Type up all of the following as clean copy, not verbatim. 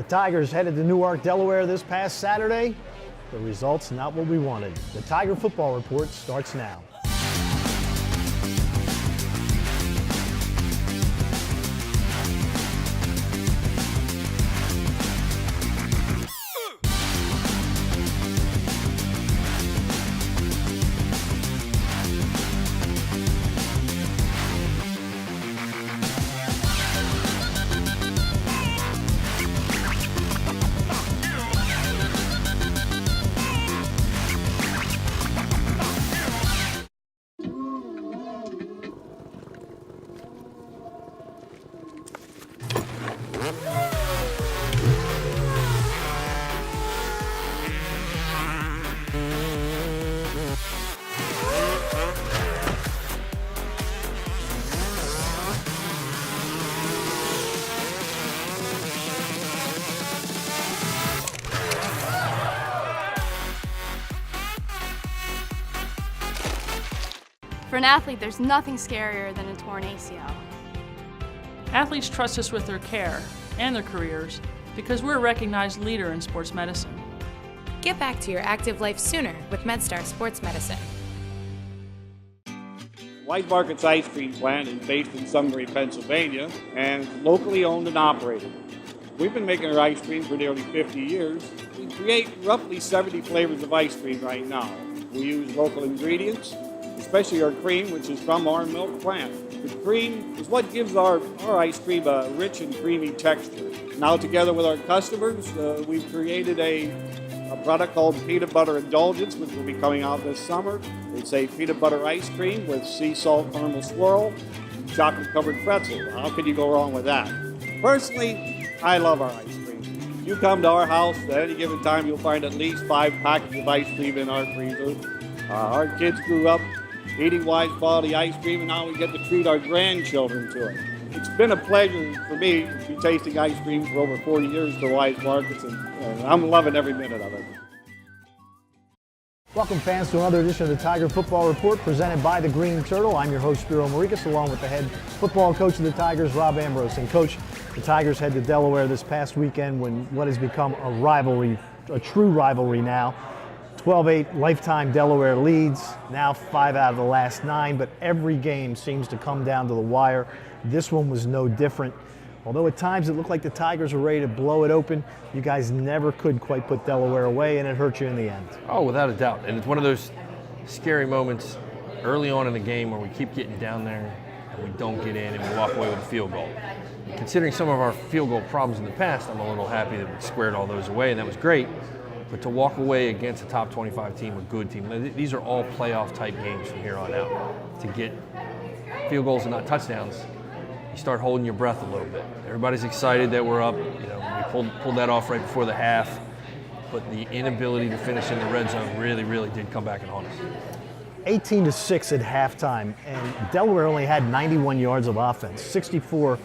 The Tigers headed to Newark, Delaware this past Saturday. The results not what we wanted. The Tiger Football Report starts now. For an athlete, there's nothing scarier than a torn ACL. Athletes trust us with their care and their careers because we're a recognized leader in sports medicine. Get back to your active life sooner with MedStar Sports Medicine. Wise Market's ice cream plant is based in Sunbury, Pennsylvania, and locally owned and operated. We've been making our ice cream for nearly 50 years. We create roughly 70 flavors of ice cream right now. We use local ingredients, especially our cream, which is from our milk plant. The cream is what gives our ice cream a rich and creamy texture. Now, together with our customers, we've created a product called Peanut Butter Indulgence, which will be coming out this summer. It's a peanut butter ice cream with sea salt caramel swirl, chocolate-covered pretzel. How could you go wrong with that? Personally, I love our ice cream. If you come to our house at any given time, you'll find at least 5 packets of ice cream in our freezer. Our kids grew up eating Wise quality ice cream, and now we get to treat our grandchildren to it. It's been a pleasure for me to be tasting ice cream for over 40 years for Wise Markets, and I'm loving every minute of it. Welcome, fans, to another edition of the Tiger Football Report presented by the Green Turtle. I'm your host, Spiro Morekas, along with the head football coach of the Tigers, Rob Ambrose. And, Coach, the Tigers head to Delaware this past weekend when what has become a rivalry, a true rivalry now. 12-8 lifetime Delaware leads, now 5 out of the last 9, but every game seems to come down to the wire. This one was no different. Although at times it looked like the Tigers were ready to blow it open, you guys never could quite put Delaware away, and it hurt you in the end. Oh, without a doubt. And it's one of those scary moments early on in the game where we keep getting down there and we don't get in and we walk away with a field goal. Considering some of our field goal problems in the past, I'm a little happy that we squared all those away, and that was great. But to walk away against a top 25 team, a good team, these are all playoff type games from here on out. To get field goals and not touchdowns, you start holding your breath a little bit. Everybody's excited that we're up. You know, we pulled that off right before the half, but the inability to finish in the red zone really did come back and haunt us. 18-6 at halftime, and Delaware only had 91 yards of offense, 64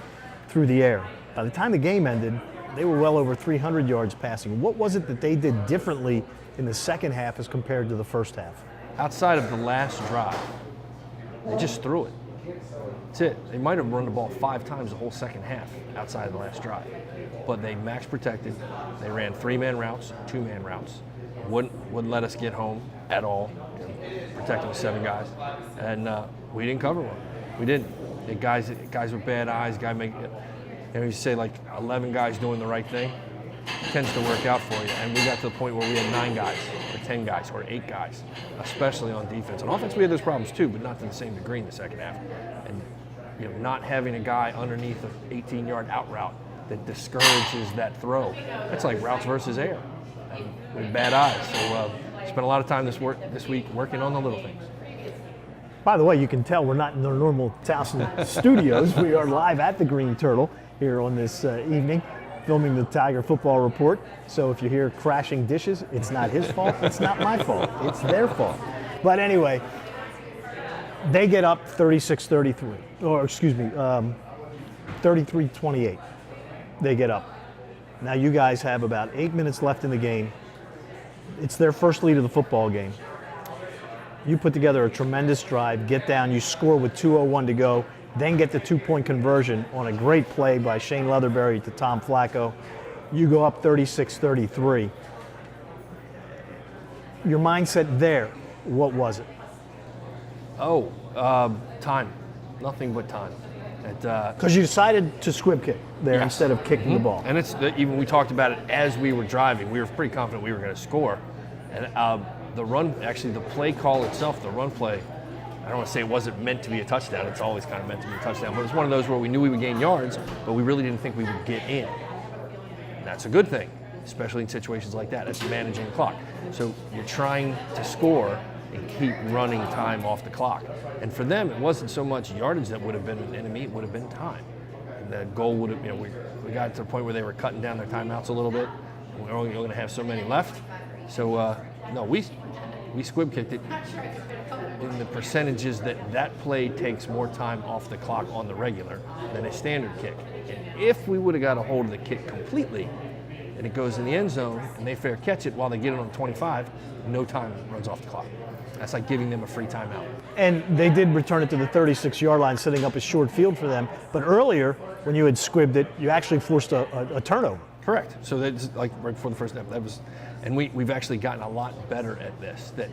through the air. By the time the game ended, they were well over 300 yards passing. What was it that they did differently in the second half as compared to the first half? Outside of the last drive, they just threw it. That's it. They might have run the ball 5 times the whole second half outside of the last drive. But they max protected. They ran 3-man routes, 2-man routes. Wouldn't let us get home at all, protecting 7 guys. And we didn't cover one. We didn't. The guys with bad eyes, you say like 11 guys doing the right thing, tends to work out for you. And we got to the point where we had 9 guys, or 10 guys, or 8 guys, especially on defense. On offense, we had those problems too, but not to the same degree in the second half. And not having a guy underneath an 18-yard out route that discourages that throw. That's like routes versus air. And we had bad eyes. So spent a lot of time this week working on the little things. By the way, you can tell we're not in the normal Towson studios. We are live at the Green Turtle here on this evening, filming the Tiger Football Report. So if you hear crashing dishes, it's not his fault, it's not my fault, it's their fault. But anyway, they get up 36-33, or excuse me, 33-28. They get up. Now you guys have about 8 minutes left in the game. It's their first lead of the football game. You put together a tremendous drive, get down, you score with 2:01 to go, then get the 2-point conversion on a great play by Shane Leatherberry to Tom Flacco. You go up 36-33. Your mindset there, what was it? Oh, time. Nothing but time. Because you decided to squib kick there Yes. instead of kicking the ball. And even we talked about it as we were driving. We were pretty confident we were going to score. And the run, actually the play call itself, the run play, I don't want to say it wasn't meant to be a touchdown. It's always kind of meant to be a touchdown. But it was one of those where we knew we would gain yards, but we really didn't think we would get in. And that's a good thing, especially in situations like that. It's managing the clock. So you're trying to score and keep running time off the clock. And for them, it wasn't so much yardage that would have been an enemy, it would have been time. And the goal would have, we got to the point where they were cutting down their timeouts a little bit. And we were only going to have so many left. So, no, we squib kicked it in the percentages that play takes more time off the clock on the regular than a standard kick. And if we would have got a hold of the kick completely, and it goes in the end zone, and they fair catch it while they get it on 25, no time runs off the clock. That's like giving them a free timeout. And they did return it to the 36-yard line, setting up a short field for them. But earlier, when you had squibbed it, you actually forced a turnover. Correct. So that's like right before the first snap. And we've actually gotten a lot better at this. That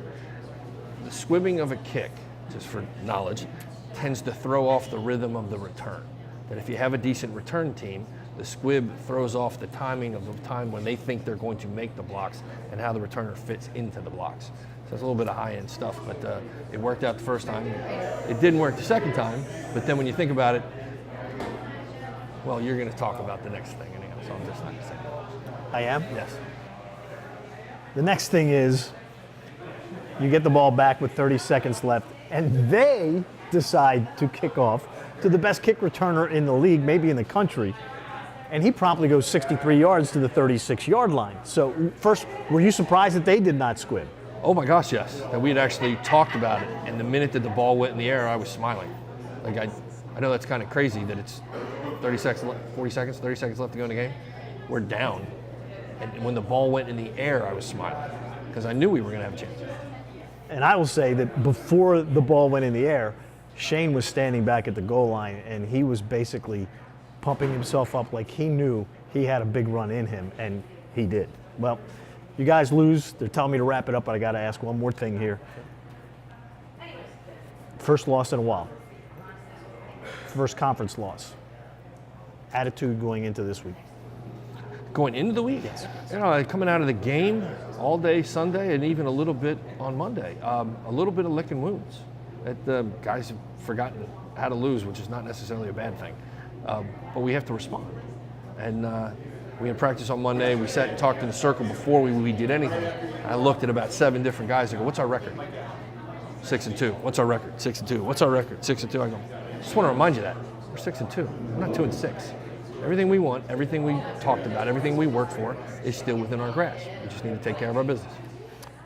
the squibbing of a kick, just for knowledge, tends to throw off the rhythm of the return. That if you have a decent return team, the squib throws off the timing of the time when they think they're going to make the blocks and how the returner fits into the blocks. So it's a little bit of high-end stuff, but it worked out the first time. It didn't work the second time, but then when you think about it, well, you're going to talk about the next thing anyhow, so I'm just not going to say that. I am? Yes. The next thing is you get the ball back with 30 seconds left, and they decide to kick off to the best kick returner in the league, maybe in the country, and he promptly goes 63 yards to the 36-yard line. So first, were you surprised that they did not squib? Oh my gosh, yes. That we had actually talked about it, and the minute that the ball went in the air, I was smiling. Like I know that's kind of crazy that it's 30 seconds left to go in the game. We're down, and when the ball went in the air, I was smiling because I knew we were going to have a chance. And I will say that before the ball went in the air, Shane was standing back at the goal line, and he was basically pumping himself up like he knew he had a big run in him, and he did. Well, you guys lose. They're telling me to wrap it up, but I got to ask one more thing here. First loss in a while. First conference loss. Attitude going into this week. Going into the week? Yes. Coming out of the game all day Sunday and even a little bit on Monday. A little bit of licking wounds. That the guys have forgotten how to lose, which is not necessarily a bad thing. But we have to respond. And we had practice on Monday. We sat and talked in the circle before we did anything. I looked at about 7 different guys. I go, what's our record? 6-2. What's our record? 6-2. What's our record? 6-2. I go, just want to remind you that. We're 6-2. We're not 2-6. Everything we want, everything we talked about, everything we worked for is still within our grasp. We just need to take care of our business.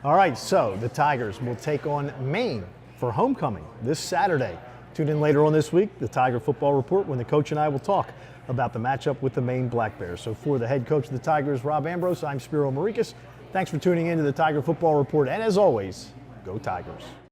All right, so the Tigers will take on Maine for homecoming this Saturday. Tune in later on this week, the Tiger Football Report, when the coach and I will talk about the matchup with the Maine Black Bears. So for the head coach of the Tigers, Rob Ambrose, I'm Spiro Morekas. Thanks for tuning in to the Tiger Football Report, and as always, go Tigers.